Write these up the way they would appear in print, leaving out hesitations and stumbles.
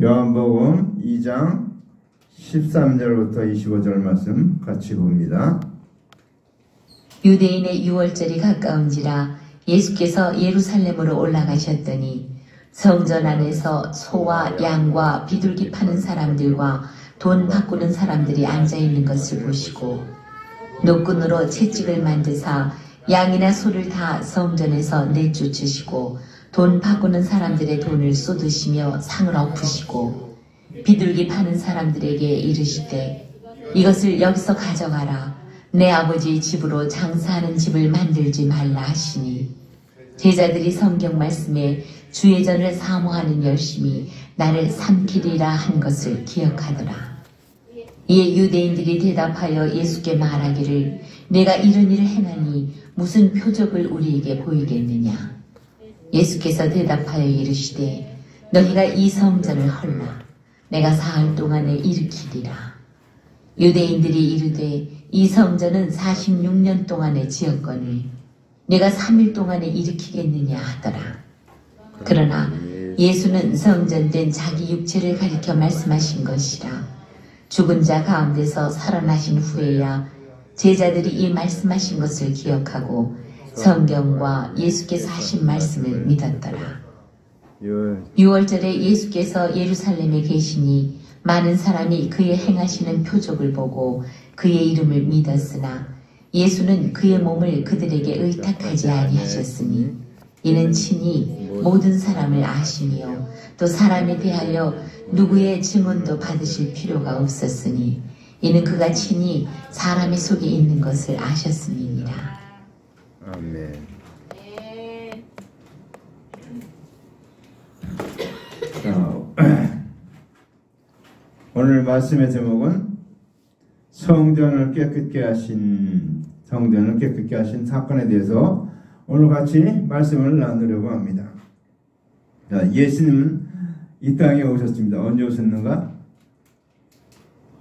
요한복음 2장 13절부터 25절 말씀 같이 봅니다. 유대인의 유월절이 가까운지라 예수께서 예루살렘으로 올라가셨더니 성전 안에서 소와 양과 비둘기 파는 사람들과 돈 바꾸는 사람들이 앉아있는 것을 보시고 노끈으로 채찍을 만드사 양이나 소를 다 성전에서 내쫓으시고 돈 바꾸는 사람들의 돈을 쏟으시며 상을 엎으시고 비둘기 파는 사람들에게 이르시되 이것을 여기서 가져가라. 내 아버지의 집으로 장사하는 집을 만들지 말라 하시니 제자들이 성경 말씀에 주의 전을 사모하는 열심이 나를 삼키리라 한 것을 기억하더라. 이에 유대인들이 대답하여 예수께 말하기를 내가 이런 일을 행하니 무슨 표적을 우리에게 보이겠느냐. 예수께서 대답하여 이르시되 너희가 이 성전을 헐라. 내가 사흘 동안에 일으키리라. 유대인들이 이르되 이 성전은 46년 동안에 지었거늘 내가 3일 동안에 일으키겠느냐 하더라. 그러나 예수는 성전된 자기 육체를 가리켜 말씀하신 것이라. 죽은 자 가운데서 살아나신 후에야 제자들이 이 말씀하신 것을 기억하고 성경과 예수께서 하신 말씀을 믿었더라. 유월절에 예수께서 예루살렘에 계시니 많은 사람이 그의 행하시는 표적을 보고 그의 이름을 믿었으나 예수는 그의 몸을 그들에게 의탁하지 아니하셨으니 이는 친히 모든 사람을 아시며 또 사람에 대하여 누구의 증언도 받으실 필요가 없었으니 이는 그가 친히 사람의 속에 있는 것을 아셨음이니라. 아멘. 오늘 말씀의 제목은 성전을 깨끗게 하신 사건에 대해서 오늘 같이 말씀을 나누려고 합니다. 자, 예수님은 이 땅에 오셨습니다. 언제 오셨는가?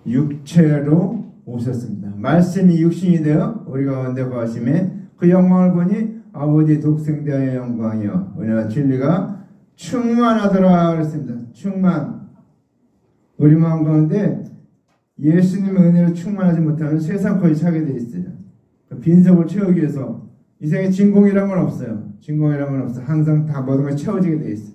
육체로 오셨습니다. 말씀이 육신이 되어 우리 가운데 거하심에 그 영광을 보니 아버지 독생자의 영광이요 은혜와 진리가 충만하더라 그랬습니다. 충만. 우리 마음 가운데 예수님의 은혜로 충만하지 못하면 세상 거의 차게 돼 있어요. 그 빈속을 채우기 위해서 이 세상에 진공이란 건 없어요. 진공이란 건 없어. 항상 다 모든 걸 채워지게 돼 있어.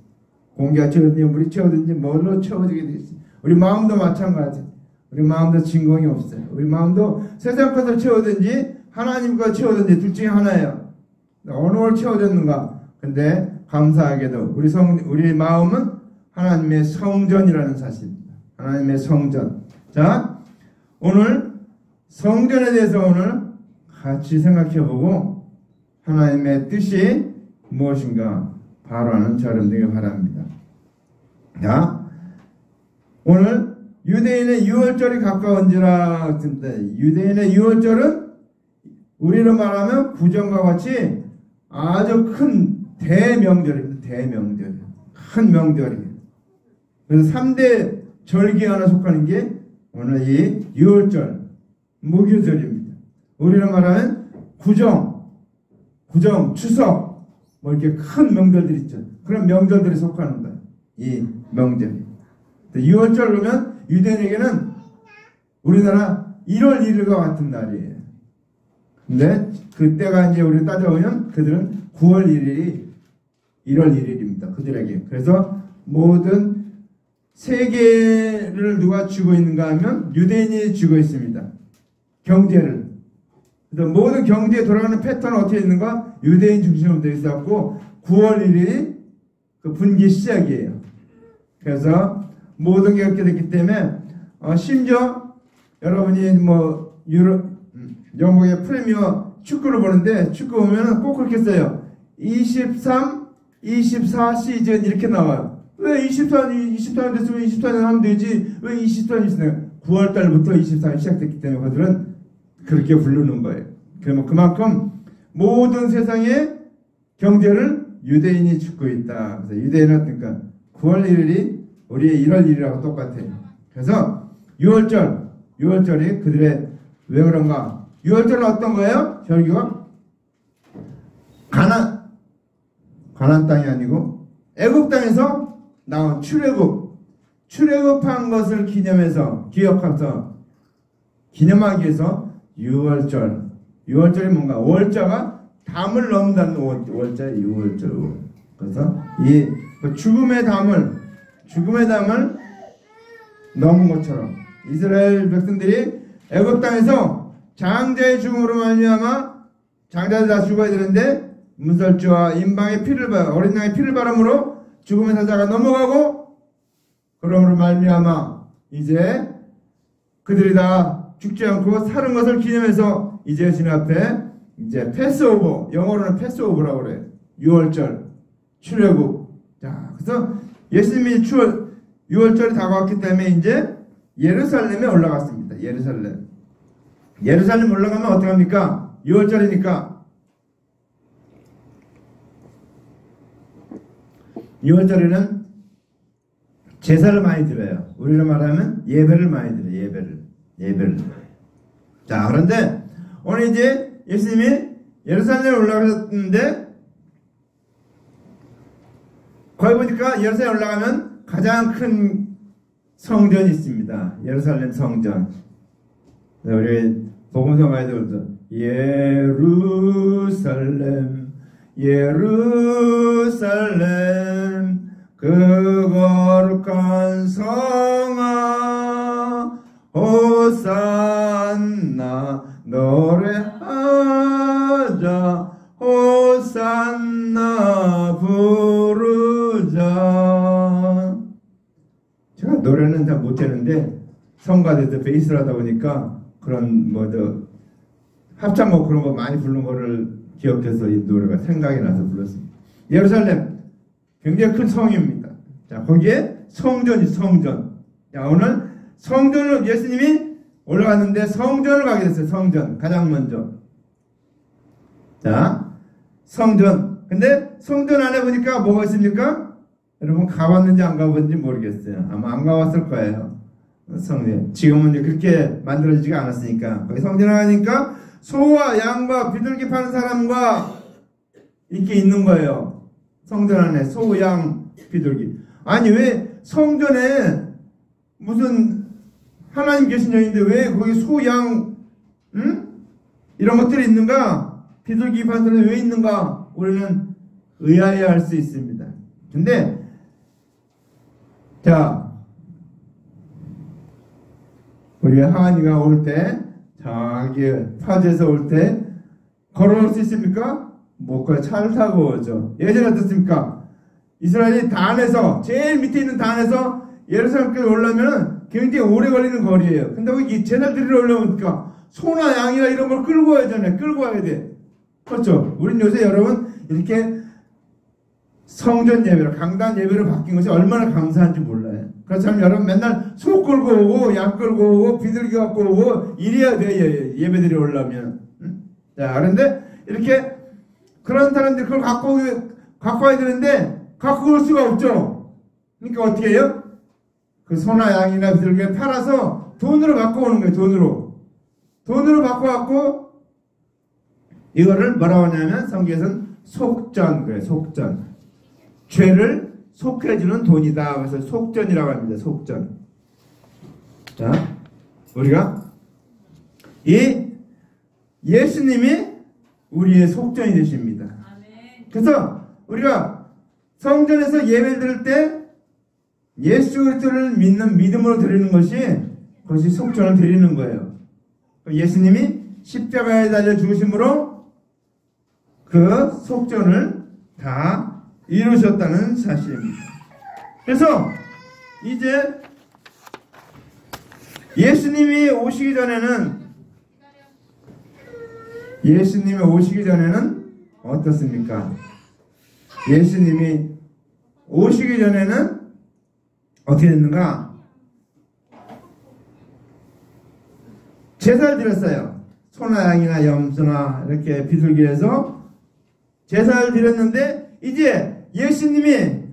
공기가 채워든지 물이 채워든지 뭘로 채워지게 돼 있어. 우리 마음도 마찬가지. 우리 마음도 진공이 없어요. 우리 마음도 세상 것을 채우든지 하나님과 채우든지 둘 중에 하나예요. 어느 걸 채워졌는가? 근데 감사하게도 우리 마음은 하나님의 성전이라는 사실입니다. 하나님의 성전. 자, 오늘 성전에 대해서 오늘 같이 생각해보고 하나님의 뜻이 무엇인가 바로하는 저름 되길 바랍니다. 자, 오늘 유대인의 유월절이 가까운지라 했는데 유대인의 유월절은 우리로 말하면 구정과 같이 아주 큰 대명절입니다. 대명절. 큰 명절이에요. 그래서 3대 절기 하나 속하는 게 오늘 이 유월절, 무교절입니다. 우리로 말하면 구정, 추석, 뭐 이렇게 큰 명절들 있죠. 그런 명절들이 속하는 거예요. 이 명절. 유월절 그러면 유대인에게는 우리나라 1월 1일과 같은 날이에요. 근데 그때가 이제 우리 따져보면 그들은 9월 1일이 1월 1일입니다. 그들에게. 그래서 모든 세계를 누가 쥐고 있는가 하면 유대인이 쥐고 있습니다. 경제를. 그래서 모든 경제에 돌아가는 패턴은 어떻게 있는가? 유대인 중심으로 되어 있었고 9월 1일이 그 분기 시작이에요. 그래서 모든 게 그렇게 됐기 때문에 심지어 여러분이 뭐 영국의 프리미어 축구를 보는데 축구 보면 꼭 그렇게 써요. 23, 24 시즌 이렇게 나와요. 왜 24년 됐으면 24년 하면 되지 왜 24년 있으냐. 9월달부터 24년 시작됐기 때문에 그들은 그렇게 부르는 거예요. 그만큼 모든 세상의 경제를 유대인이 쥐고 있다. 그래서 유대인은 그러니까 9월 1일이 우리의 1월 1일하고 똑같아요. 그래서 유월절이 그들의 왜 그런가? 유월절은 어떤 거예요? 절기가 가나안 땅이 아니고 애굽 땅에서 나온 출애굽 출애굽한 것을 기념해서 기념하기 위해서 유월절이 뭔가 월자가 담을 넘는다는 월자 유월절. 그래서 이 죽음의 담을 넘은 것처럼 이스라엘 백성들이 애굽 땅에서 장자의 죽음으로 말미암아 장자들 다 죽어야 되는데 문설주와 임방의 어린 양의 피를 바람으로 죽음의 사자가 넘어가고 그러므로 말미암아 이제 그들이 다 죽지 않고 사는 것을 기념해서 이제 주님 앞에 이제 패스오버, 영어로는 패스오버라고 그래요. 유월절, 출애굽. 자, 그래서 예수님이 유월절이 다가왔기 때문에 이제 예루살렘에 올라갔습니다. 예루살렘 올라가면 어떡합니까? 유월절이니까. 유월절에는 제사를 많이 드려요. 우리로 말하면 예배를 많이 드려요. 예배를. 자, 그런데 오늘 이제 예수님이 예루살렘에 올라가셨는데 거기 보니까 예루살렘에 올라가면 가장 큰 성전이 있습니다. 예루살렘 성전. 우리 복음서 가이드도 예루살렘 그 거룩한 성아 호산나 노래하자 호산나 부르자. 제가 노래는 잘 못하는데 성가대도 베이스를 하다 보니까 그런 합창곡 그런 거 많이 부르는 거를 기억해서 이 노래가 생각이 나서 불렀습니다. 예루살렘 굉장히 큰 성입니다. 자, 거기에 성전. 자, 오늘 성전을 예수님이 올라갔는데 성전을 가게 됐어요. 성전 가장 먼저. 자, 성전. 근데 성전 안에 보니까 뭐가 있습니까? 여러분 가봤는지 안 가봤는지 모르겠어요. 아마 안 가봤을 거예요. 성전. 지금은 이제 그렇게 만들어지지가 않았으니까. 거기 성전에 가니까 소와 양과 비둘기 파는 사람과 이렇게 있는 거예요. 성전 안에 소, 양, 비둘기. 아니 왜 성전에 무슨 하나님 계신 영인데 왜 거기 소, 양, 이런 것들이 있는가? 비둘기 파는 사람이 왜 있는가? 우리는 의아해할 수 있습니다. 근데 자, 우리 하은이가 올 때, 저기 파주에서 올 때 걸어올 수 있습니까? 못 가요. 차를 타고 오죠. 예전에 어떻습니까? 이스라엘이 단에서 제일 밑에 있는 단에서 예루살렘까지 오려면 굉장히 오래 걸리는 거리예요. 근데 거기 제사 드리러 오려니까 소나 양이나 이런 걸 끌고 와야 되잖아요. 끌고 와야 돼. 그렇죠? 우린 요새 여러분 이렇게 성전 예배로 강단 예배로 바뀐 것이 얼마나 감사한지 몰라요. 그렇지만 여러분 맨날 소 끌고 오고 양 끌고 오고 비둘기 갖고 오고 이래야 돼. 예배드리러 오려면. 자, 그런데 이렇게 그런 사람들이 그걸 갖고 와야 되는데 갖고 올 수가 없죠. 그러니까 어떻게 해요? 그 소나 양이나 비둘기를 팔아서 돈으로 갖고 오는 거예요. 돈으로 갖고 왔고 이거를 뭐라고 하냐면 성경에서는 속전 그래요. 속전. 죄를 속해주는 돈이다. 그래서 속전이라고 합니다. 속전. 자, 우리가 이 예수님이 우리의 속전이 되십니다. 그래서 우리가 성전에서 예배를 드릴 때 예수 그리스도를 믿는 믿음으로 드리는 것이 그것이 속전을 드리는 거예요. 예수님이 십자가에 달려 죽으심으로 그 속전을 다 이루셨다는 사실입니다. 그래서 이제 예수님이 오시기 전에는 어떻습니까? 예수님이 오시기 전에는 어떻게 됐는가? 제사를 드렸어요. 소나 양이나 염소나 이렇게 비둘기에서 제사를 드렸는데 이제 예수님이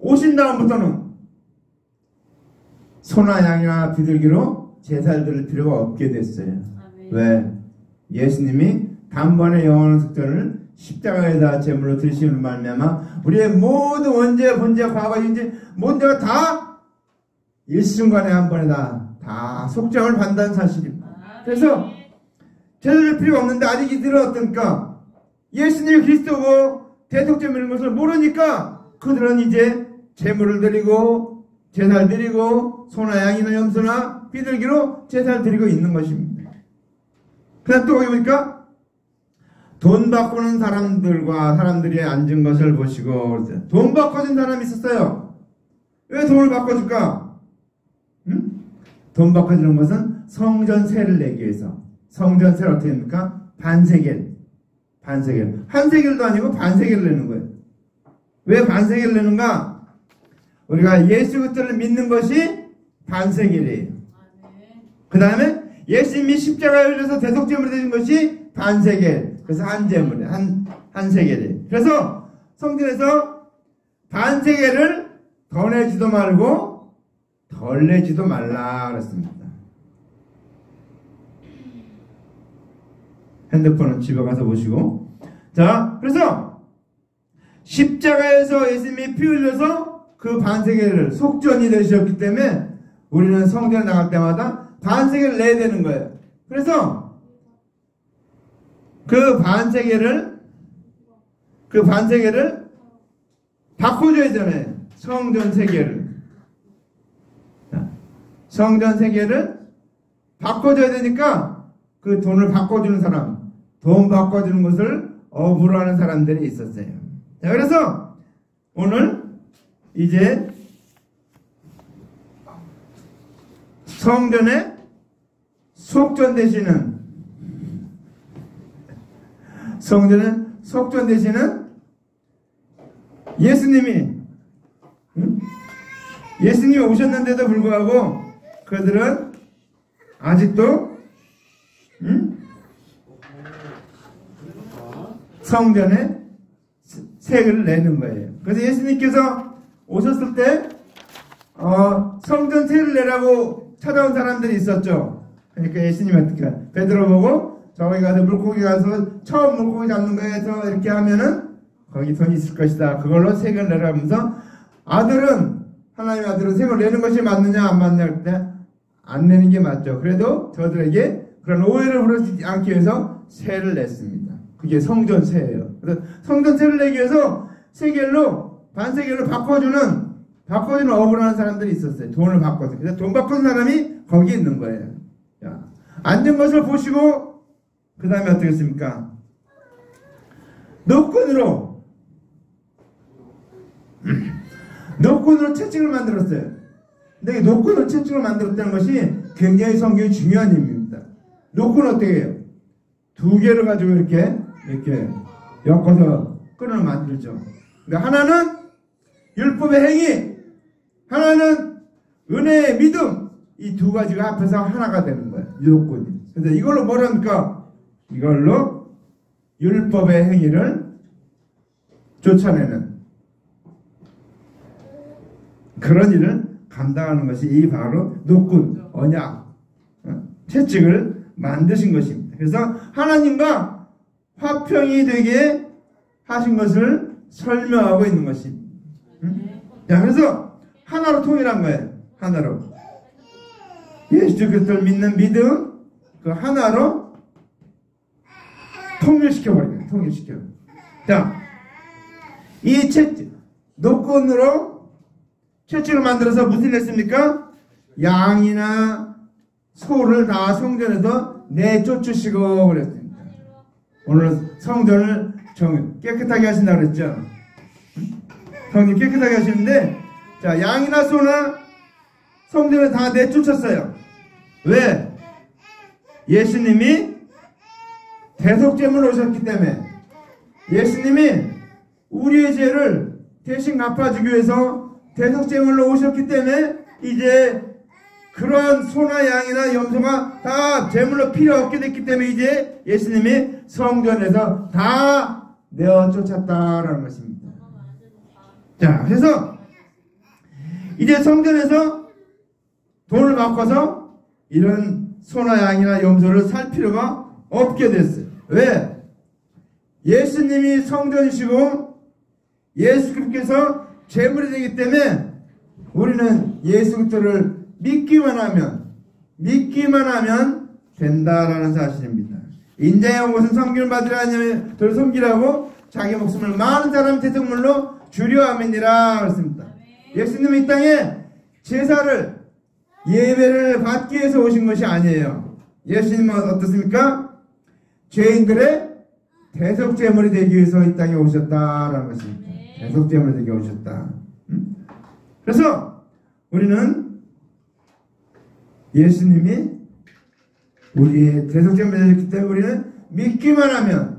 오신 다음부터는 소나 양이나 비둘기로 제사를 드릴 필요가 없게 됐어요. 왜? 예수님이 단번에 영원한 속전을 십자가에다 제물로 드리시는 말미암아 우리의 모든 원죄, 본죄, 과거, 현재 모든 죄가 다 일순간에 한 번에 다 속정을 받는다는 사실입니다. 그래서 제대로 필요가 없는데 아직 이들은 어떻습니까? 예수님이 그리스도고 대속제물인 것을 모르니까 그들은 이제 제물을 드리고 제사를 드리고 소나 양이나 염소나 비둘기로 제사를 드리고 있는 것입니다. 그다음 또 거기 보니까 돈 바꾸는 사람들이 앉은 것을 보시고 돈 바꿔준 사람이 있었어요. 왜 돈을 바꿔줄까? 응? 돈 바꿔주는 것은 성전세를 내기 위해서. 성전세를 어떻게 합니까? 반세겔. 한 세겔도 아니고 반세겔을 내는 거예요. 왜 반세겔을 내는가? 우리가 예수 그리스도를 믿는 것이 반세겔이에요. 그 다음에 예수님이 십자가에 흘려서 대속제물이 되신 것이 반세겔. 그래서 한 제물이에요. 한 세겔이에요. 그래서 성전에서 반세겔을 더 내지도 말고 덜 내지도 말라 그랬습니다. 핸드폰은 집에 가서 보시고. 자, 그래서 십자가에서 예수님이 피 흘려서 그 반세겔을 속전이 되셨기 때문에 우리는 성전에 나갈 때마다 반세겔을 내야 되는 거예요. 그래서 그 반세겔을 바꿔줘야 되잖아요. 성전 세겔을 바꿔줘야 되니까 그 돈을 바꿔주는 사람, 돈 바꿔주는 것을 어부라는 사람들이 있었어요. 자, 그래서 오늘 이제 성전에 속전 되시는 예수님이 오셨는데도 불구하고 그들은 아직도 성전에 세금을 내는 거예요. 그래서 예수님께서 오셨을 때 성전 세를 내라고 찾아온 사람들이 있었죠. 그러니까 예수님이 어떻게 베드로 보고 저기 가서 물고기 가서 처음 물고기 잡는 거에서 이렇게 하면은 거기 돈이 있을 것이다. 그걸로 세금을 내라 하면서 하나님의 아들은 세금을 내는 것이 맞느냐 안 맞느냐 할 때 안 내는 게 맞죠. 그래도 저들에게 그런 오해를 부르지 않기 위해서 세를 냈습니다. 그게 성전세예요. 그래서 성전세를 내기 위해서 반세겔로 바꿔주는 어부라는 사람들이 있었어요. 돈을 바꿔서. 그래서 돈 바꾼 사람이 거기 있는 거예요. 자, 앉은 것을 보시고 그 다음에 어떻게 했습니까? 노끈으로 채찍을 만들었어요. 근데 노끈으로 채찍을 만들었다는 것이 굉장히 성경이 중요한 의미입니다. 노끈은 어떻게 해요? 두 개를 가지고 이렇게 엮어서 끈을 만들죠. 그러니까 하나는 율법의 행위, 하나는 은혜의 믿음, 이 두 가지가 합해서 하나가 되는 거예요. 노끈이. 그래서 이걸로 뭐랍니까? 이걸로 율법의 행위를 쫓아내는 그런 일을 감당하는 것이 이 바로 노끈, 언약, 채찍을 만드신 것입니다. 그래서 하나님과 화평이 되게 하신 것을 설명하고 있는 것입니다. 자, 그래서 하나로 통일한 거예요. 하나로. 예수 그리스도를 믿는 믿음, 그 하나로 통일시켜버립니다. 자, 이 노끈으로 채찍을 만들어서 무슨 일 했습니까? 양이나 소를 다 성전에서 내쫓으시고 그랬습니다. 오늘 성전을 깨끗하게 하신다고 그랬죠? 성님 깨끗하게 하시는데, 자, 양이나 소나 성전에 다 내쫓았어요. 왜? 예수님이 대속제물로 오셨기 때문에, 예수님이 우리의 죄를 대신 갚아주기 위해서 대속제물로 오셨기 때문에 이제 그런 소나 양이나 염소가 다 제물로 필요 없게 됐기 때문에 이제 예수님이 성전에서 다 내어 쫓았다라는 것입니다. 자, 그래서 이제 성전에서 돈을 바꿔서 이런 소나 양이나 염소를 살 필요가 없게 됐어요. 왜? 예수님이 성전이시고 예수 그리스도께서 제물이 되기 때문에 우리는 예수 그리스도를 믿기만 하면 된다라는 사실입니다. 인자의 온 것은 섬김을 받으려 하니 덜 섬기라고 자기 목숨을 많은 사람 대속물로 주려 함이니라 그랬습니다. 예수님은 이 땅에 제사를 예배를 받기 위해서 오신 것이 아니에요. 예수님은 어떻습니까? 죄인들의 대속제물이 되기 위해서 이 땅에 오셨다라는 것입니다. 대속제물이 되기 위해 오셨다. 그래서 우리는 예수님이 우리의 대속제물이 되셨기 때문에 우리는 믿기만 하면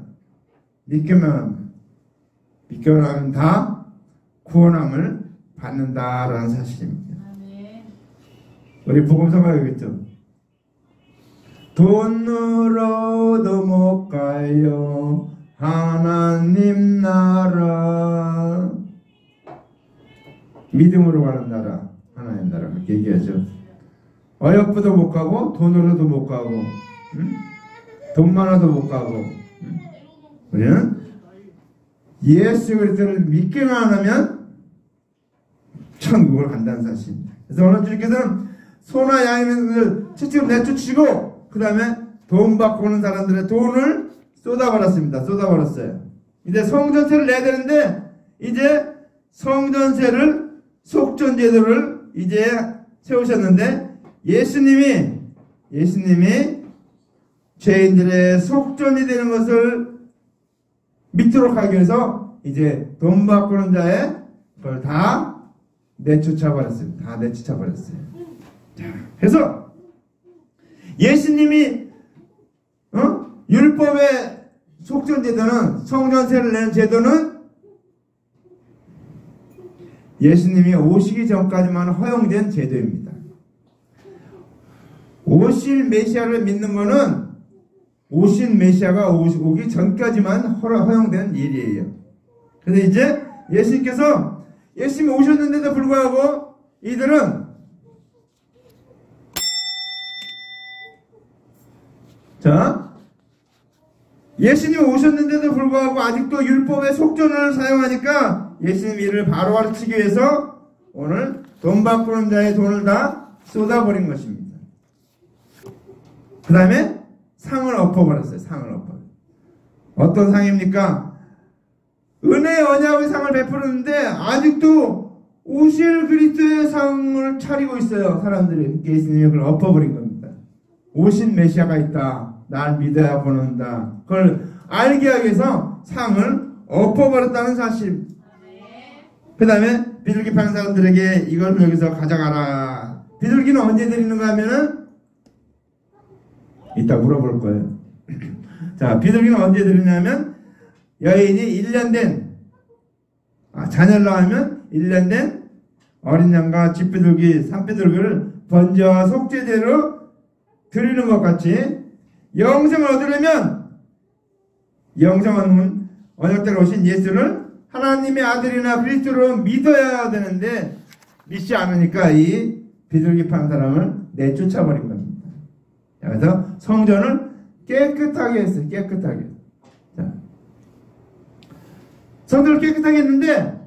다 구원함을 받는다라는 사실입니다. 우리 복음서 가야겠죠. 돈으로도 못 가요 하나님 나라. 믿음으로 가는 나라, 하나님 나라 그렇게 얘기하죠. 어여쁘도 못 가고 돈으로도 못 가고 돈 많아도 못 가고 우리는 예수 그리스도를 믿기만 하면 천국을 간다는 사실입니다. 그래서 오늘 주님께서는 소나 양을 채찍으로 내쫓으시고 그 다음에 돈 받고 오는 사람들의 돈을 쏟아버렸어요. 이제 성전세를 내야 되는데 이제 성전세를 속전제도를 이제 세우셨는데 예수님이 죄인들의 속전이 되는 것을 믿도록 하기 위해서 이제 돈 받고 오는 자의 그걸 다 내쫓아버렸어요. 자, 그래서 예수님이 율법의 속전제도는 성전세를 내는 제도는 예수님이 오시기 전까지만 허용된 제도입니다. 오실 메시아를 믿는 것은 오신 메시아가 오기 전까지만 허용된 일이에요. 그런데 이제 예수님이 오셨는데도 불구하고 이들은 예수님이 오셨는데도 불구하고 아직도 율법의 속전을 사용하니까 예수님 이를 바로 가르치기 위해서 오늘 돈 받고 오는 자의 돈을 다 쏟아버린 것입니다. 그 다음에 상을 엎어버렸어요. 어떤 상입니까? 은혜의 언약의 상을 베푸는데 아직도 오실 그리스도의 상을 차리고 있어요. 사람들이. 예수님이 그걸 엎어버린 겁니다. 오신 메시아가 있다. 날 믿어야 보는다. 그걸 알게 하기 위해서 상을 엎어버렸다는 사실. 그 다음에 비둘기 파는 사람들에게 이걸 여기서 가져가라. 비둘기는 언제 드리는가 하면은 이따 물어볼 거예요. 자, 비둘기는 언제 드리냐면 여인이 1년 된 자녀를 낳으면 1년 된 어린 양과 집비둘기, 산비둘기를 번제와 속죄제로 드리는 것 같이 영생을 얻으려면 영생은 언약대로 오신 예수를 하나님의 아들이나 그리스도로 믿어야 되는데 믿지 않으니까 이 비둘기 파는 사람을 내쫓아버린 겁니다. 그래서 성전을 깨끗하게 했어요. 자, 성전을 깨끗하게 했는데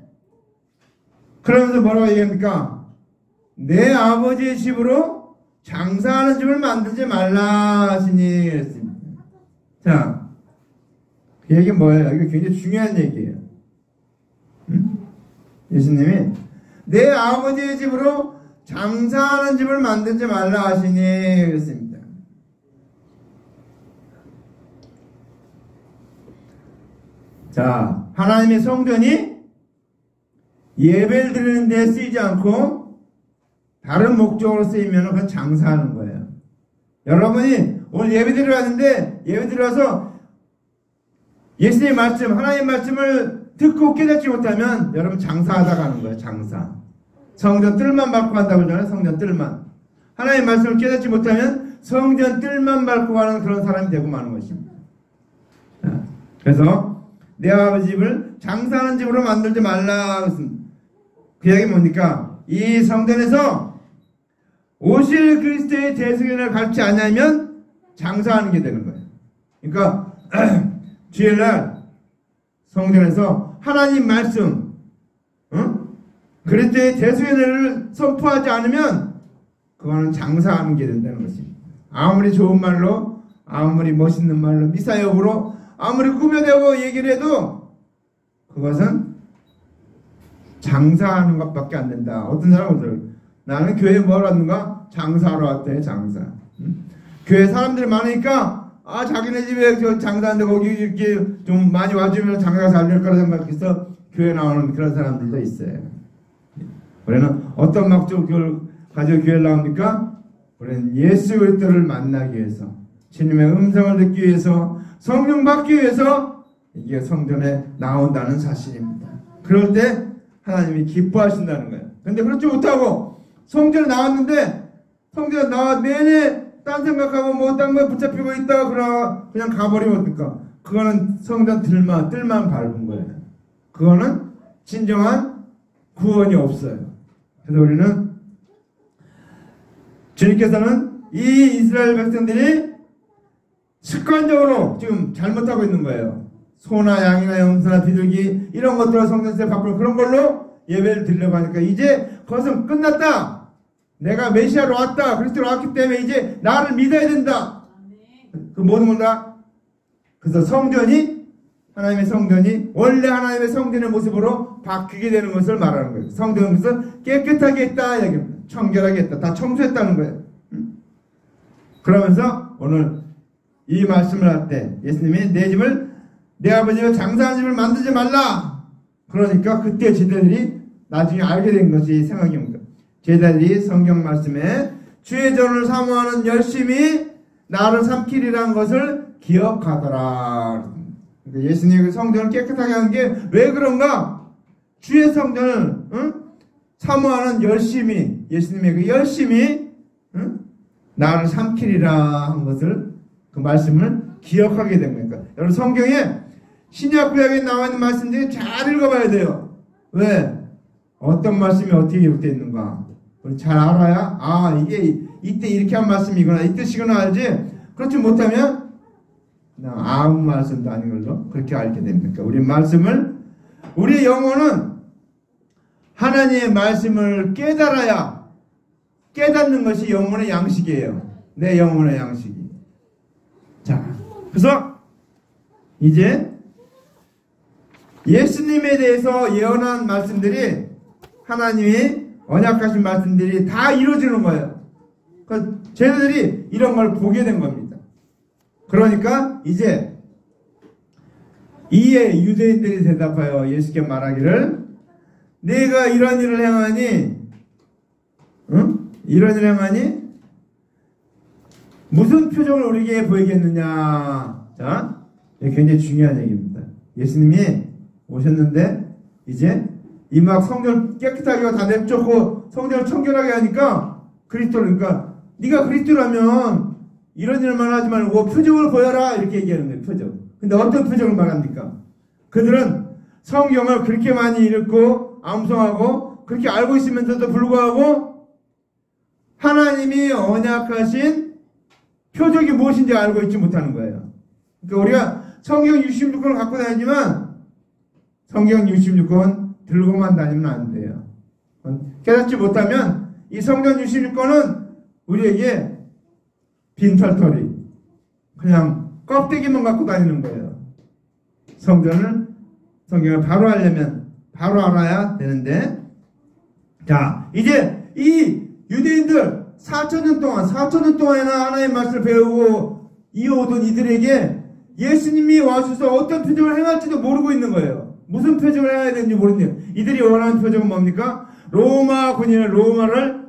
그러면서 뭐라고 얘기합니까? 내 아버지의 집으로 장사하는 집을 만들지 말라 하시니 그랬습니다. 자, 그 얘기는 뭐예요? 이거 굉장히 중요한 얘기예요. 예수님이 내 아버지의 집으로 장사하는 집을 만들지 말라 하시니 그랬습니다. 자, 하나님의 성전이 예배를 드리는 데 쓰이지 않고 다른 목적으로 쓰이면 그건 장사하는 거예요. 여러분이 오늘 예배 드리러 왔는데 예배 드리러 와서 예수님의 말씀, 하나님의 말씀을 듣고 깨닫지 못하면 여러분 장사하다 가는 거예요. 장사. 성전 뜰만 밟고 간다고 그러잖아요. 성전 뜰만. 하나님의 말씀을 깨닫지 못하면 성전 뜰만 밟고 가는 그런 사람이 되고 마는 것입니다. 그래서 내 아버지 집을 장사하는 집으로 만들지 말라. 그 이야기 뭡니까? 이 성전에서 오실 그리스도의 대승을 가르치지 않으면 장사하는 게 되는 거예요. 그러니까 주일날 성전에서 하나님 말씀, 그리스도의 대속의 은혜를 선포하지 않으면 그거는 장사하는 게 된다는 것입니다. 아무리 좋은 말로, 아무리 멋있는 말로, 미사역으로 아무리 꾸며대고 얘기를 해도 그것은 장사하는 것밖에 안 된다. 어떤 사람은 그래요. 나는 교회에 뭐하러 왔는가? 장사하러 왔대. 장사. 교회 사람들이 많으니까 자기네 집에 장사하는데 거기 이렇게 좀 많이 와주면 장사가 잘 될 거라 생각해서 교회 나오는 그런 사람들도 있어요. 우리는 어떤 목적을 가지고 교회에 나옵니까? 우리는 예수 그리스도를 만나기 위해서, 주님의 음성을 듣기 위해서, 성령 받기 위해서 이게 성전에 나온다는 사실입니다. 그럴 때 하나님이 기뻐하신다는 거예요. 근데 그렇지 못하고 성전에 나왔는데 성전에 나와 내내 딴 생각하고 뭐 딴 거에 붙잡히고 있다가 그냥 가버리면 어떡합니까? 그거는 성전 뜰만 밟은 거예요. 그거는 진정한 구원이 없어요. 그래서 우리는 주님께서는 이 이스라엘 백성들이 습관적으로 지금 잘못하고 있는 거예요. 소나 양이나 염소나 비둘기 이런 것들을 성전에서 바꾸는 그런 걸로 예배를 드리려고 하니까 이제 그것은 끝났다. 내가 메시아로 왔다. 그리스도로 왔기 때문에 이제 나를 믿어야 된다. 그 모든 건 다. 그래서 성전이, 하나님의 성전이 원래 하나님의 성전의 모습으로 바뀌게 되는 것을 말하는 거예요. 성전에서 깨끗하게 했다. 청결하게 했다. 다 청소했다는 거예요. 그러면서 오늘 이 말씀을 할 때 예수님이 내 아버지가 장사하는 집을 만들지 말라. 그러니까 그때 제자들이 나중에 알게 된 것이 생각이 옵니다. 제자들이 성경 말씀에 주의 전을 사모하는 열심히 나를 삼키리라는 것을 기억하더라. 그러니까 예수님이 성전을 깨끗하게 한 게 왜 그런가? 주의 성전을 사모하는 열심히, 예수님의 그 열심히 나를 삼키리라 한 것을, 그 말씀을 기억하게 된 거니까. 여러분 성경에 신약 구약에 나와 있는 말씀들이 잘 읽어봐야 돼요. 왜? 어떤 말씀이 어떻게 기록되어 있는가? 잘 알아야 이게 이때 이렇게 한 말씀이구나, 이 뜻이구나 알지? 그렇지 못하면 아무 말씀도 아닌 걸로 그렇게 알게 됩니까? 우리 말씀을, 우리의 영혼은 하나님의 말씀을 깨달아야, 깨닫는 것이 영혼의 양식이에요. 내 영혼의 양식이. 자, 그래서 이제 예수님에 대해서 예언한 말씀들이, 하나님이 언약하신 말씀들이 다 이루어지는 거예요. 그러니까 제자들이 이런 걸 보게 된 겁니다. 그러니까 이제 이에 유대인들이 대답하여 예수께 말하기를, 네가 이런 일을 행하니, 이런 일을 행하니 무슨 표정을 우리에게 보이겠느냐. 자, 이게 굉장히 중요한 얘기입니다. 예수님이 오셨는데 이제 이 막 성전 깨끗하게 다 내쫓고 성전을 청결하게 하니까 그리스도를, 그러니까 네가 그리스도라면 이런 일만 하지 말고 표정을 보여라 이렇게 얘기하는 거예요. 표정. 근데 어떤 표정을 말합니까? 그들은 성경을 그렇게 많이 읽고 암송하고 그렇게 알고 있으면서도 불구하고 하나님이 언약하신 표적이 무엇인지 알고 있지 못하는 거예요. 그러니까 우리가 성경 66권을 갖고 다니지만 성경 66권 들고만 다니면 안 돼요. 깨닫지 못하면 이 성경 66권은 우리에게 빈털터리, 그냥 껍데기만 갖고 다니는 거예요. 성경을 바로 알려면 바로 알아야 되는데, 자, 이제 이 유대인들 4,000년 동안이나 하나님의 말씀을 배우고 이어오던 이들에게 예수님이 와셔서 어떤 표정을 행할지도 모르고 있는 거예요. 무슨 표정을 해야 되는지 모르네요. 이들이 원하는 표정은 뭡니까? 로마 군인의 로마를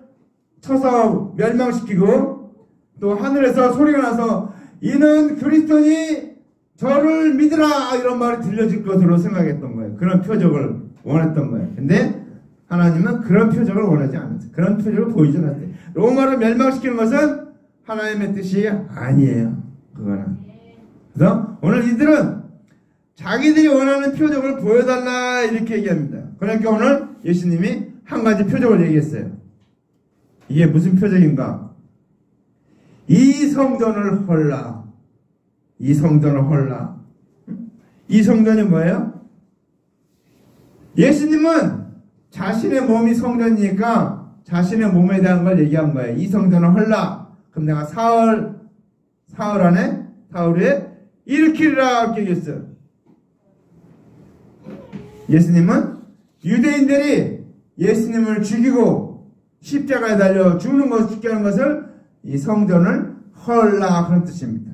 쳐서 멸망시키고 또 하늘에서 소리가 나서 이는 그리스도니 저를 믿으라 이런 말이 들려질 것으로 생각했던 거예요. 그런 표정을 원했던 거예요. 근데 하나님은 그런 표정을 원하지 않았어요. 그런 표정을 보이지 않았어요. 로마를 멸망시키는 것은 하나님의 뜻이 아니에요. 그거는. 그래서 오늘 이들은 자기들이 원하는 표정을 보여달라 이렇게 얘기합니다. 그러니까 오늘 예수님이 한 가지 표정을 얘기했어요. 이게 무슨 표정인가? 이 성전을 헐라. 이 성전을 헐라. 이 성전이 뭐예요? 예수님은 자신의 몸이 성전이니까 자신의 몸에 대한 걸 얘기한 거예요. 이 성전을 헐라. 그럼 내가 사흘 안에 사흘에 일으키리라 이렇게 얘기했어요. 예수님은 유대인들이 예수님을 죽이고 십자가에 달려 죽는 것을 죽게 하는 것을 이 성전을 헐라 그런 뜻입니다.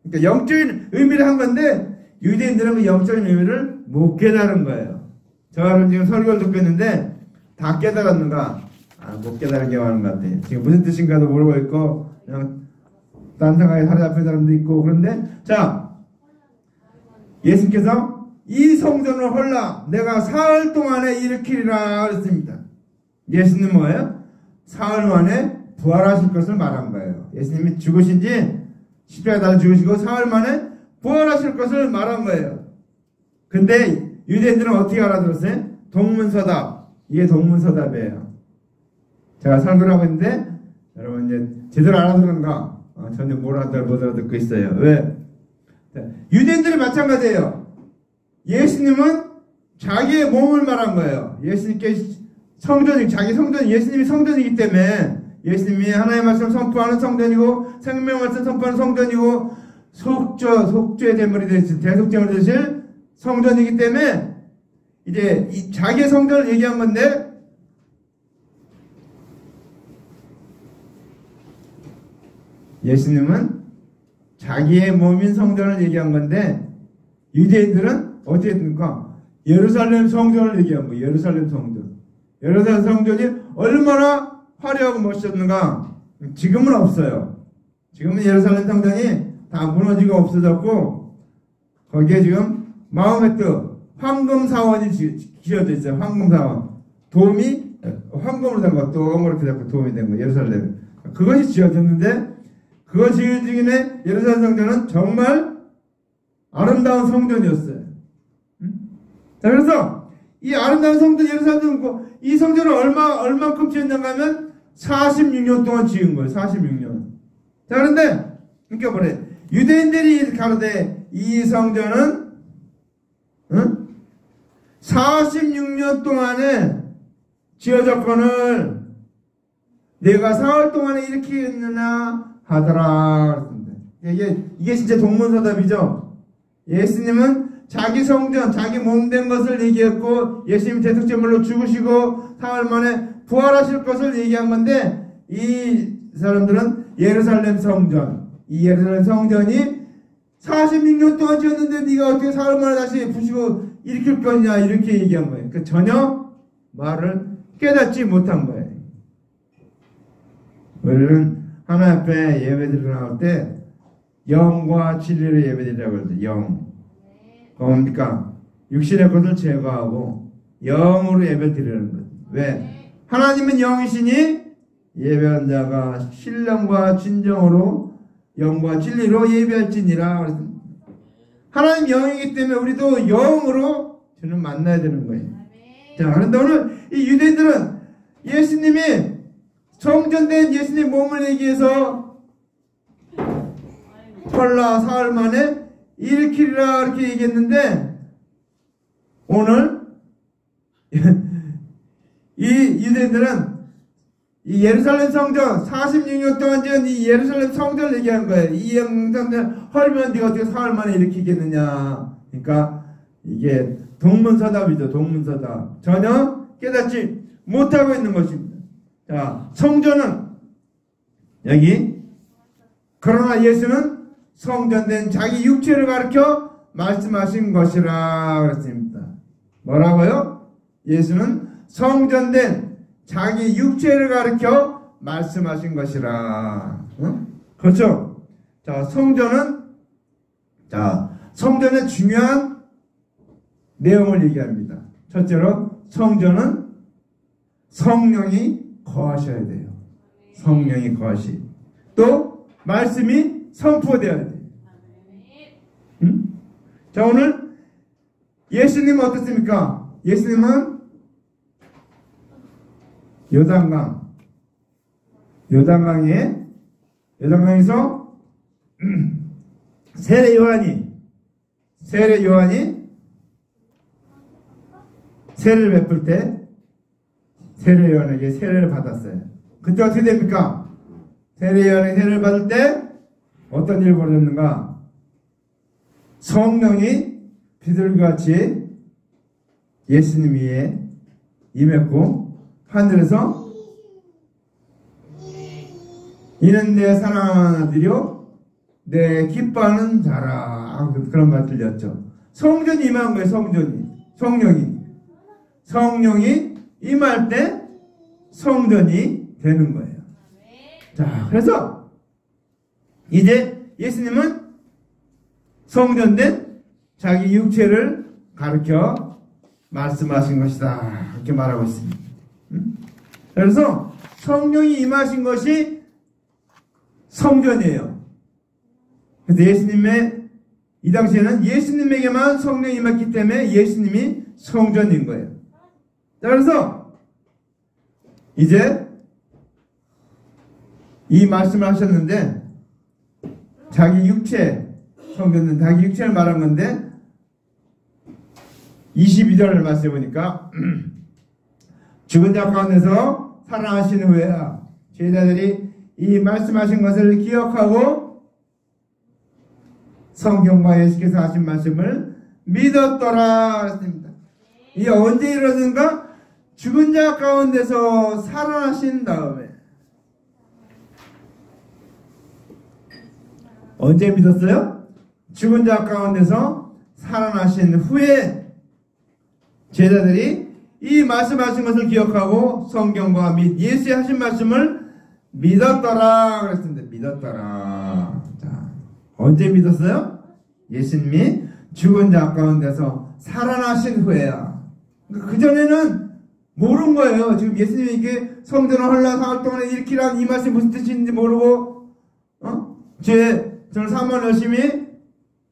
그러니까 영적인 의미를 한 건데 유대인들은 그 영적인 의미를 못 깨달은 거예요. 저는 지금 설교를 듣고 있는데 다 깨달았는가? 못 깨달은 게 많은 것 같아요. 지금 무슨 뜻인가도 모르고 있고 그냥 딴 생각에 사로잡힌 사람도 있고 그런데 자 예수님께서 이 성전을 헐라 내가 사흘 동안에 일으키리라 그랬습니다. 예수님 뭐예요? 사흘 만에 부활하실 것을 말한 거예요. 예수님이 죽으신 지 십자가에 달려 죽으시고 사흘 만에 부활하실 것을 말한 거예요. 근데 유대인들은 어떻게 알아들었어요? 동문서답. 이게 동문서답이에요. 제가 설교를 하고 있는데 여러분 이제 제대로 알아들은가? 전혀 못 알아듣고 있어요. 왜? 유대인들이 마찬가지예요. 예수님은 자기의 몸을 말한 거예요. 예수님께 자기 성전이 예수님이 성전이기 때문에 예수님이 하나님의 말씀 선포하는 성전이고 생명의 말씀 선포하는 성전이고 속죄의 제물이 되실 대속제물이 되실 성전이기 때문에 이제 이 자기의 성전을 얘기한 건데 예수님은 자기의 몸인 성전을 얘기한 건데 유대인들은 어떻게 했습니까? 예루살렘 성전을 얘기한 거예요. 예루살렘 성전. 예루살렘 성전이 얼마나 화려하고 멋있었는가? 지금은 없어요. 지금은 예루살렘 성전이 다 무너지고 없어졌고 거기에 지금 마호메트 황금사원이 지어져 있어요. 황금사원. 도움이 황금으로 된 거, 동그랗게 잡고 도움이 된 거, 예루살렘. 그것이 지어졌는데 그거 지어지기에 예루살렘 성전은 정말 아름다운 성전이었어요. 자, 그래서 이 아름다운 성전 예루살렘 이 성전을 얼마큼 지었는가 하면 46년 동안 지은 거예요. 46년. 자, 그런데 그러니까 뭐래? 유대인들이 가로되 이 성전은 46년 동안에 지어졌거늘 내가 사흘 동안에 일으키겠느냐 하더라. 이게 진짜 동문서답이죠. 예수님은 자기 성전, 자기 몸된 것을 얘기했고 예수님이 대속제물로 죽으시고 사흘 만에 부활하실 것을 얘기한 건데 이 사람들은 예루살렘 성전, 이 예루살렘 성전이 46년 동안 지었는데 네가 어떻게 사흘 만에 다시 부시고 일으킬 거냐 이렇게 얘기한 거예요. 그러니까 전혀 말을 깨닫지 못한 거예요. 우리는 하나님 앞에 예배드리러 나올 때 영과 진리로 예배드리라고 그러죠. 영. 뭡니까? 육신의 것을 제거하고 영으로 예배드리는 거예요. 왜? 하나님은 영이시니 예배한 자가 신령과 진정으로 영과 진리로 예배할지니라 그랬습니다. 하나님 영이기 때문에 우리도 영으로 주는 만나야 되는 거예요. 자, 그런데 오늘 이 유대인들은 예수님이 성전된 예수님 몸을 얘기해서 헐라 사흘 만에 일으키리라 이렇게 얘기했는데 오늘 이 유대인들은 이 예루살렘 성전 46년 동안 지은 이 예루살렘 성전을 얘기한 거예요. 이 성전을 헐면 네가 어떻게 사흘 만에 일으키겠느냐. 그러니까 이게 동문서답이죠. 동문서답. 전혀 깨닫지 못하고 있는 것입니다. 자, 성전은 여기 그러나 예수는 성전된 자기 육체를 가르쳐 말씀하신 것이라 그랬습니다. 뭐라고요? 예수는 성전된 자기 육체를 가르쳐 말씀하신 것이라. 그렇죠? 자, 성전의 중요한 내용을 얘기합니다. 첫째로 성전은 성령이 거하셔야 돼요. 성령이 거하시. 또 말씀이 선포되어야 돼요. 자, 오늘 예수님은 어떻습니까? 예수님은 요단강에서 세례 요한이 세례를 베풀 때 세례요한에게 세례를 받았어요. 그때 어떻게 됩니까? 세례요한에게 세례를 받을 때 어떤 일이 벌어졌는가? 성령이 비둘기같이 예수님 위에 임했고 하늘에서 이는 내 사랑하는 아들이요 내 기뻐하는 자라 그런 말 들렸죠. 성전이 임한 거예요. 성령이 임할 때 성전이 되는 거예요. 자, 그래서 이제 예수님은 성전된 자기 육체를 가르쳐 말씀하신 것이다 이렇게 말하고 있습니다. 그래서 성령이 임하신 것이 성전이에요. 그래서 예수님의 이 당시에는 예수님에게만 성령이 임했기 때문에 예수님이 성전인 거예요. 자, 그래서 이제 이 말씀을 하셨는데 자기 육체 성전은 자기 육체를 말한 건데 22절을 말씀해 보니까 죽은 자 가운데서 살아나신 후에야 제자들이 이 말씀하신 것을 기억하고 성경과 예수께서 하신 말씀을 믿었더라 했습니다. 이게 언제 이러는가? 죽은 자 가운데서 살아나신 다음에. 언제 믿었어요? 죽은 자 가운데서 살아나신 후에 제자들이 이 말씀하신 것을 기억하고 성경과 및 예수의 하신 말씀을 믿었더라 그랬습니다. 믿었더라. 자, 언제 믿었어요? 예수님이 죽은 자 가운데서 살아나신 후에야. 그전에는 모르는 거예요. 지금 예수님이 이게 성전을 헐라 사흘 동안에 일으키라는 이 말씀이 무슨 뜻인지 모르고 저를 3만 열심히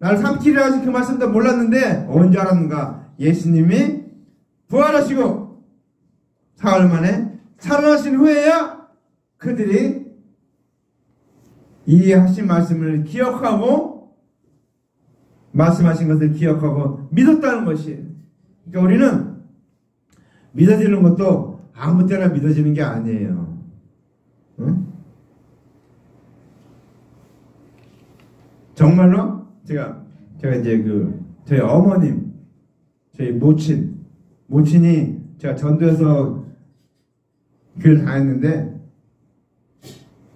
나를 삼키리라 하신 그 말씀도 몰랐는데 언제 알았는가? 예수님이 부활하시고 사흘 만에 살아나신 후에야 그들이 이 하신 말씀을 기억하고 말씀하신 것을 기억하고 믿었다는 것이. 그러니까 우리는 믿어지는 것도 아무 때나 믿어지는 게 아니에요. 응? 정말로 제가 이제 저희 어머님, 저희 모친이 제가 전도해서 교회를 다녔는데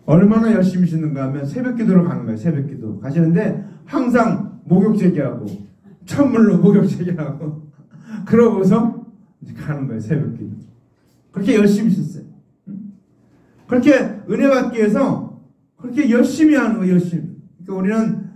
얼마나 열심히 쉬는가 하면 새벽 기도를 가는 거예요. 새벽 기도 가시는데 항상 목욕제기하고 찬물로 목욕제기하고 그러고서 이제 가는 거예요. 새벽 기도. 그렇게 열심히 쉬었어요. 그렇게 은혜 받기 위해서 그렇게 열심히 하는 거예요. 열심히. 그러니까 우리는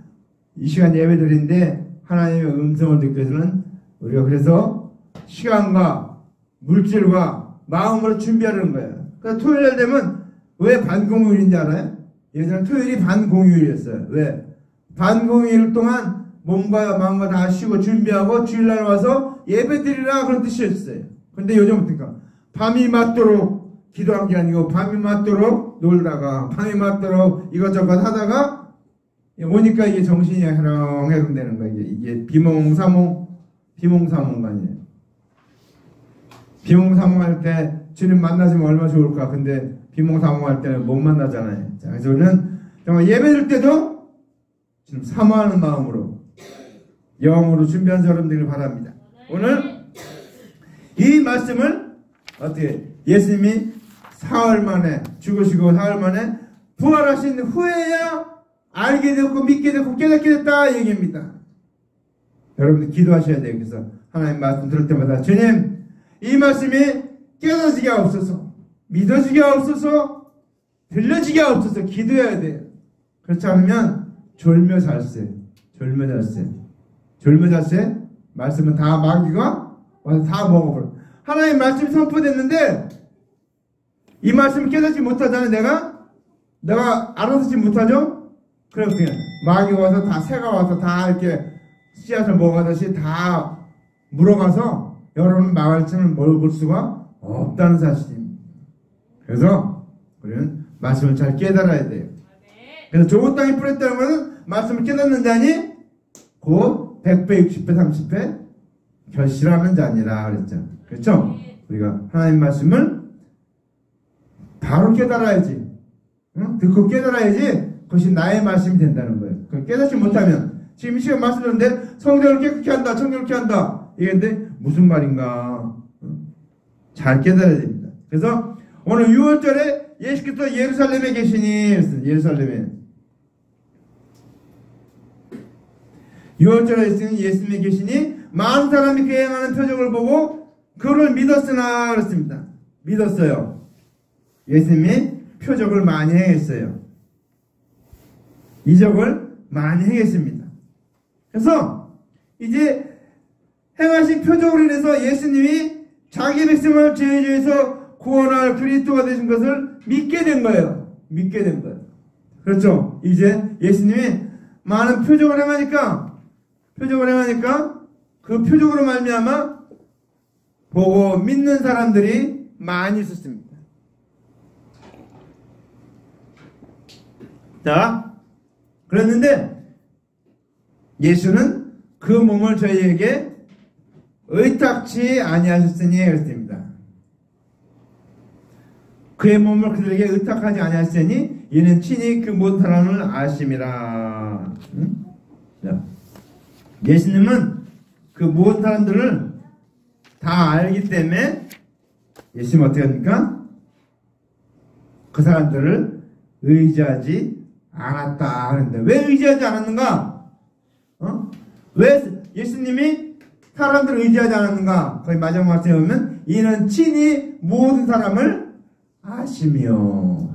이 시간 예배 드리는데 하나님의 음성을 듣기 위해서는 우리가 그래서 시간과 물질과 마음으로 준비하는 거예요. 그래서 토요일 날 되면 왜 반공휴일인지 알아요? 예전에 토요일이 반공휴일이었어요. 왜? 반공휴일 동안 몸과 마음과 다 쉬고 준비하고 주일날 와서 예배 드리라 그런 뜻이었어요. 근데 요즘 어떡하? 밤이 맞도록 기도한 게 아니고 밤이 맞도록 놀다가 밤이 맞도록 이것저것 하다가 오니까 이게 정신이 해롱해롱 되는 거예요. 이게 비몽사몽간이에요. 비몽사몽할 때 주님 만나시면 얼마나 좋을까. 근데 비몽사몽할 때는 못 만나잖아요. 자, 그래서 우리는 정말 예배드릴 때도 지금 사모하는 마음으로 영으로 준비한 사람 되길 바랍니다. 오늘 이 말씀을 어떻게 예수님이 사흘 만에 죽으시고 사흘 만에 부활하신 후에야 알게 되고 믿게 되고 깨닫게 됐다 얘기입니다. 여러분들 기도하셔야 돼요. 그래서 하나님 말씀 들을 때마다 주님 이 말씀이 깨닫지게 없어서 믿어지게 없어서 들려지게 없어서 기도해야 돼요. 그렇지 않으면 졸며잘세 말씀은 다 마귀가 와서 다 먹어버려. 하나님 말씀이 선포됐는데 이 말씀을 깨닫지 못하잖아요. 내가 알아듣지 못하죠? 그럼 그냥 마귀가 와서 다 새가 와서 다 이렇게 씨앗을 먹어가듯이 다 물어가서 여러분 말씀을 먹을 수가 없다는 사실입니다. 그래서 우리는 말씀을 잘 깨달아야 돼요. 그래서 좋은 땅에 뿌렸다는 것은 말씀을 깨닫는 자니 곧 100배, 60배, 30배 결실하는 자니라 그랬죠. 그렇죠? 우리가 하나님 말씀을 바로 깨달아야지. 응? 듣고 깨달아야지 그것이 나의 말씀이 된다는 거예요. 그걸 깨닫지 못하면 지금 이 시간 말씀 드렸는데 성경을 깨끗게 한다. 성경을 깨끗게 한다. 이랬는데 무슨 말인가? 잘 깨달아야 됩니다. 그래서 오늘 6월절에 예수께서 예루살렘에 계시니 예루살렘에 6월절에 예수님이 계시니 많은 사람이 그의 행하는 표적을 보고 그를 믿었으나 그렇습니다. 믿었어요. 예수님이 표적을 많이 행했어요. 이적을 많이 행했습니다. 그래서 이제 행하신 표적으로 인해서 예수님이 자기 백성을 죄에서 구원할 그리스도가 되신 것을 믿게 된 거예요. 믿게 된 거예요. 그렇죠? 이제 예수님이 많은 표적을 행하니까 그 표적으로 말미암아 보고 믿는 사람들이 많이 있었습니다. 자, 그랬는데 예수는 그 몸을 저희에게 의탁치 아니하셨으니 그랬습니다. 그의 몸을 그들에게 의탁하지 아니하셨으니 이는 친히 그 모든 사람을 아심이라. 응? 자, 예수님은 그 모든 사람들을 다 알기 때문에 예수님은 어떻게 합니까? 그 사람들을 의지하지 않았다 하는데 왜 의지하지 않았는가? 왜 예수님이 사람들을 의지하지 않았는가? 거기 마지막 말씀에 보면 이는 친히 모든 사람을 아시며.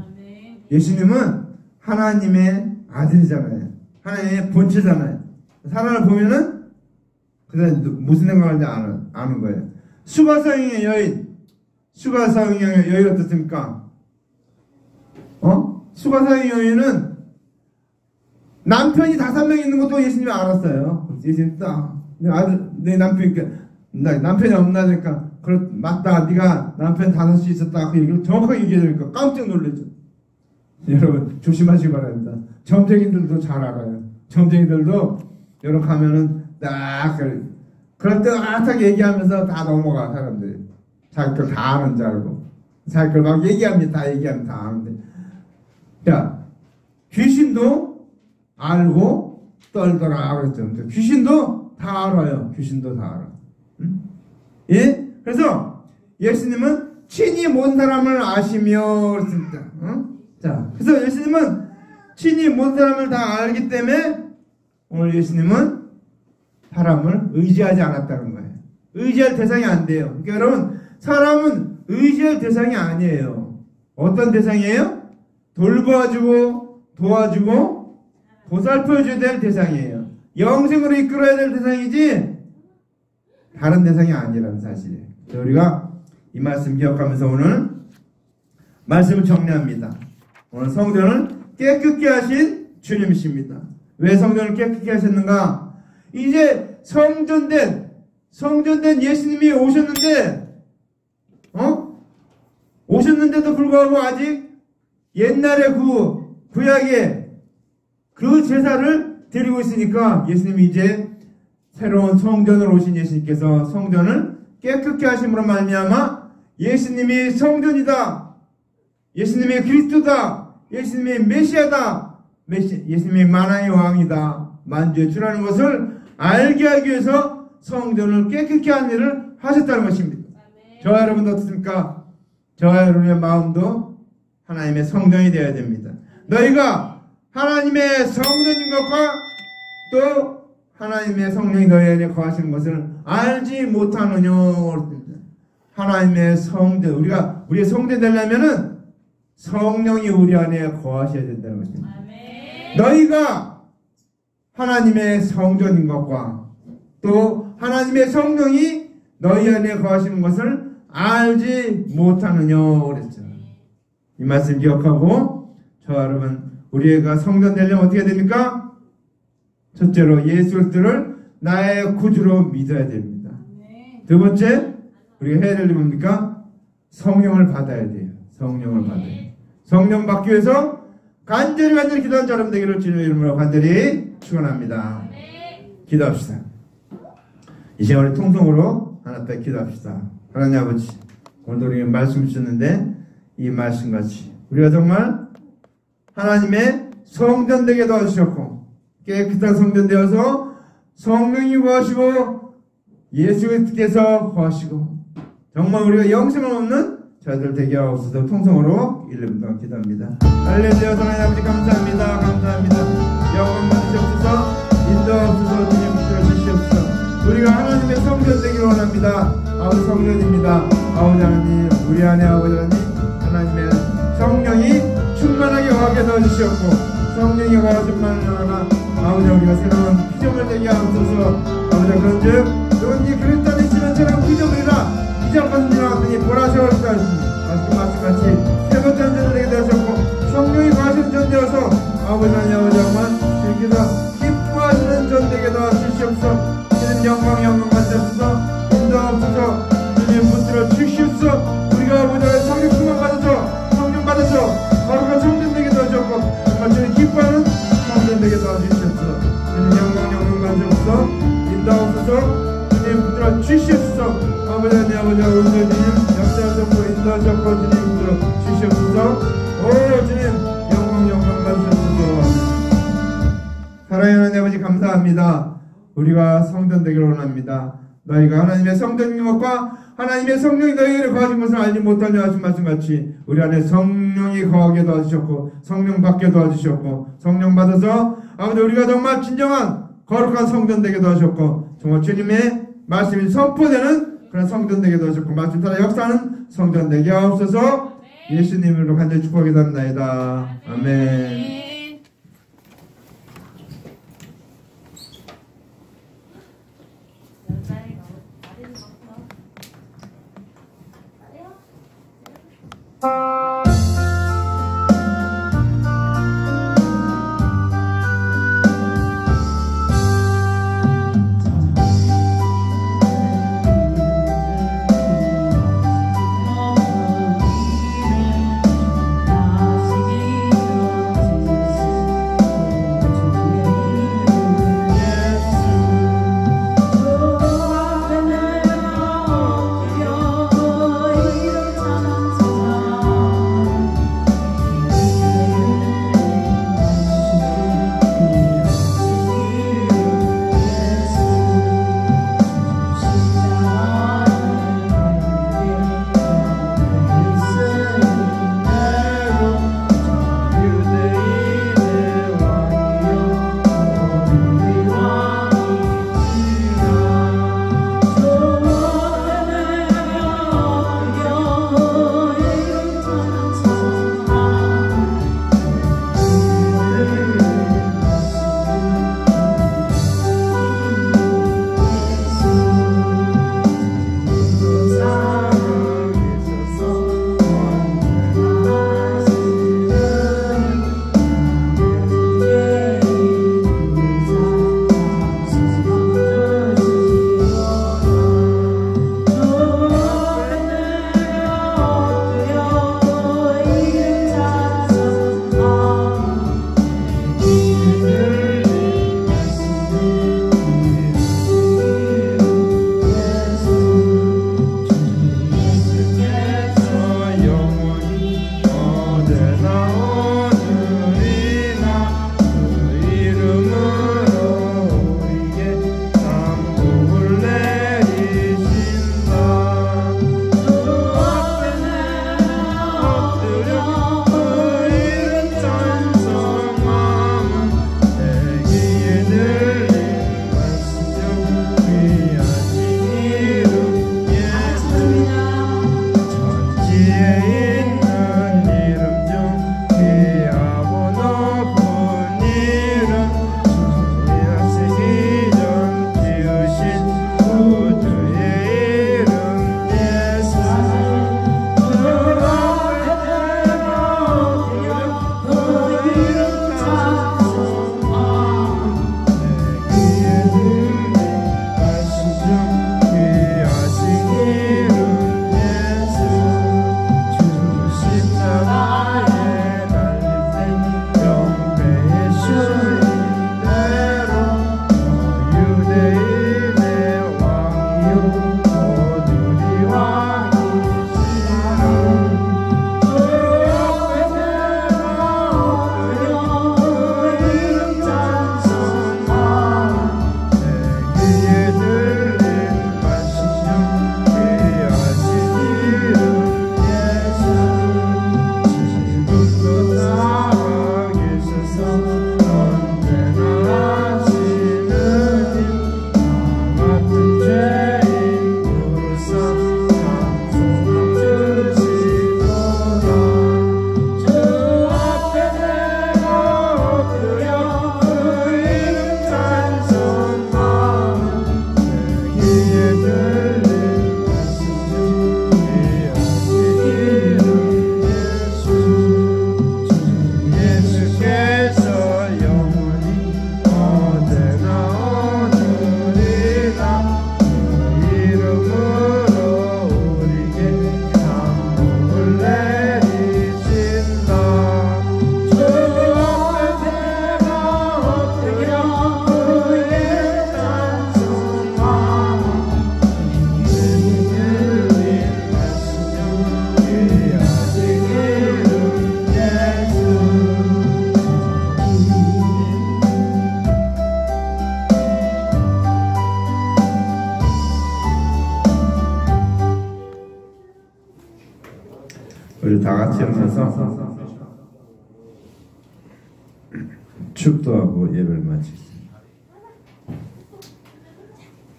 예수님은 하나님의 아들이잖아요. 하나님의 본체잖아요. 사람을 보면은 그래서 무슨 생각하는지 아는 거예요. 수가성의 여인 어떻습니까? 수가성의 여인은 남편이 5명 있는 것도 예수님이 알았어요. 예수님 딱 내 남편이 없나 하니까 맞다. 네가 남편 5이 있었다. 그 얘기를 정확하게 얘기하니까 깜짝 놀랐죠. 여러분 조심하시기 바랍니다. 점쟁이들도 잘 알아요. 점쟁이들도 여러분 가면은 딱 그럴 때 따뜻하게 얘기하면서 다 넘어가 사람들이. 자기 걸 다 아는 줄 알고 자기 걸 막 얘기합니다. 다 얘기하면 다 아는데. 야, 귀신도 알고 떨더라 그랬죠. 귀신도 다 알아요. 귀신도 다 알아. 응? 예? 그래서 예수님은 친히 모든 사람을 아시며 그랬습니다. 자, 그래서 예수님은 친히 모든 사람을 다 알기 때문에 오늘 예수님은 사람을 의지하지 않았다는 거예요. 의지할 대상이 안 돼요. 그러니까 여러분 사람은 의지할 대상이 아니에요. 어떤 대상이에요? 돌봐주고 도와주고 보살펴줘야 될 대상이에요. 영생으로 이끌어야 될 대상이지 다른 대상이 아니라는 사실이에요. 우리가 이 말씀 기억하면서 오늘 말씀을 정리합니다. 오늘 성전을 깨끗게 하신 주님이십니다. 왜 성전을 깨끗게 하셨는가? 이제 성전된 예수님이 오셨는데도 불구하고 아직 옛날에 구약의 그 제사를 드리고 있으니까 예수님이 이제 새로운 성전으로 오신 예수님께서 성전을 깨끗게 하심으로 말미암아 예수님이 성전이다. 예수님이 그리스도다. 예수님이 메시아다. 예수님이 만왕의 왕이다. 만주의 주라는 것을 알게 하기 위해서 성전을 깨끗게 하는 일을 하셨다는 것입니다. 저와 여러분도 어떻습니까? 저와 여러분의 마음도 하나님의 성전이 되어야 됩니다. 너희가 하나님의 성전인 것과 또 하나님의 성령이 너희 안에 거하시는 것을 알지 못하느냐. 하나님의 성전, 우리의 성전 되려면은 성령이 우리 안에 거하셔야 된다는 것입니다. 너희가 하나님의 성전인 것과 또 하나님의 성령이 너희 안에 거하시는 것을 알지 못하느냐 그랬죠. 이 말씀 기억하고 저와 여러분 우리가 성전 되려면 어떻게 됩니까? 첫째로 예수 그리스도를 나의 구주로 믿어야 됩니다. 두 번째 우리가 해야 될 일은 뭡니까? 성령을 받아야 돼요. 성령을 받아야 돼요. 성령 받기 위해서 간절히 기도한 여러분 되기를 주님의 이름으로 간절히 축원합니다. 기도합시다. 이 시간에 통성으로 하나 더 기도합시다. 하나님 아버지, 오늘 우리가 말씀 주셨는데 이 말씀같이 우리가 정말 하나님의 성전 되게 도와주셨고 깨끗한 성전 되어서 성령이 거하시고 예수께서 거하시고 정말 우리가 영생을 얻는 저희들 되게 하옵소서. 통성으로 1년 동안 기도합니다. 할렐루야. 하나님 아버지 감사합니다. 감사합니다. 영광 받으시옵소서. 인도하옵소서. 주님 붙들어주시옵소서. 우리가 하나님의 성전 되기를 원합니다. 아버지 성전입니다. 아버지 하나님 우리 안에 아버지 하나님의 성령이 충만하게 거하게 넣어주시옵고 성령이 거하심만 하나 아버지 우리가 새로운 피조물 되게 하옵소서. 아버지 그런즉 누군지 그리스도 안에 있으면 새로운 피조물이라 이전 것은 지나갔더니 보라 세월이 하십니다. 말씀같이 새 번째 전을 되게 되셨고 성령이 거하시는 전 되어서 아버지 하나님 아버지 정말 이렇게서 기뻐하시는 전 되게 도와주시옵소서. 주님 영광 받으셔서 인도하옵소서. 주님 붙들어 주시옵소서. 우리가 아버지 성령 충만 받아서 성령 받아서 거룩한 성전 되게 도와주셨고 정말 주님 기뻐하는 성전 되게 도와주시옵소서. 주님 영광 받으셔서 인도하옵소서. 주님 붙들어 주시옵소서. 아버지 아버지 오늘 주님 역사하셨고 인도하셨고 주님 붙들어 주시옵소서. 오 주님 영광 받으셨소서. 사랑하는 하나님 아버지 감사합니다. 우리가 성전 되기를 원합니다. 너희가 하나님의 성전인 것과 하나님의 성령이 너희에게 거하신 것을 알지 못하냐 하신 말씀같이 우리 안에 성령이 거하게 도와주셨고 성령 받게 도와주셨고 성령 받아서 아버지 우리가 정말 진정한 거룩한 성전 되게 도와주셨고 정말 주님의 말씀이 선포되는 그런 성전 되게 도와주셨고 말씀 따라 역사하는 성전 되게 하옵소서. 예수님으로 간절히 축복하게 됩니다. 아멘. 우리 다 같이 일어나서 축도하고 예배를 마치겠습니다.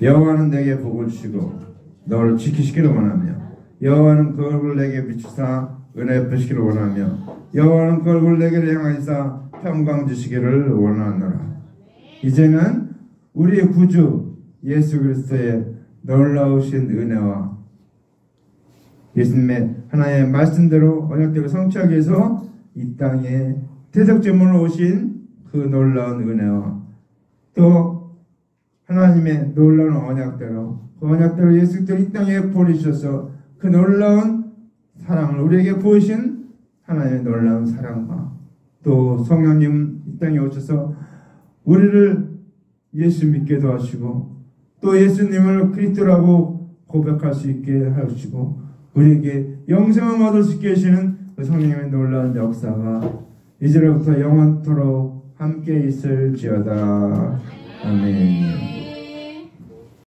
여호와는 내게 복을 주시고 너를 지키시기를 원하며 여호와는 그 얼굴을 내게 비추사 은혜 베푸시기를 원하며 여호와는 그 얼굴을 내게 향하사 평강 주시기를 원하노라. 이제는 우리의 구주 예수 그리스도의 놀라우신 은혜와 예수님의 하나님의 말씀대로 언약대로 성취하기 위해서 이 땅에 대적제물로 오신 그 놀라운 은혜와 또 하나님의 놀라운 언약대로 그 언약대로 예수 그리스도 이 땅에 보내주셔서 그 놀라운 사랑을 우리에게 보이신 하나님의 놀라운 사랑과 또 성령님 이 땅에 오셔서 우리를 예수 믿게 도와주시고 또 예수님을 그리스도라고 고백할 수 있게 하시고 우리에게 영생을 얻을 수 있게 하시는 그 성령님의 놀라운 역사가 이제로부터 영원토록 함께 있을지어다. 아멘.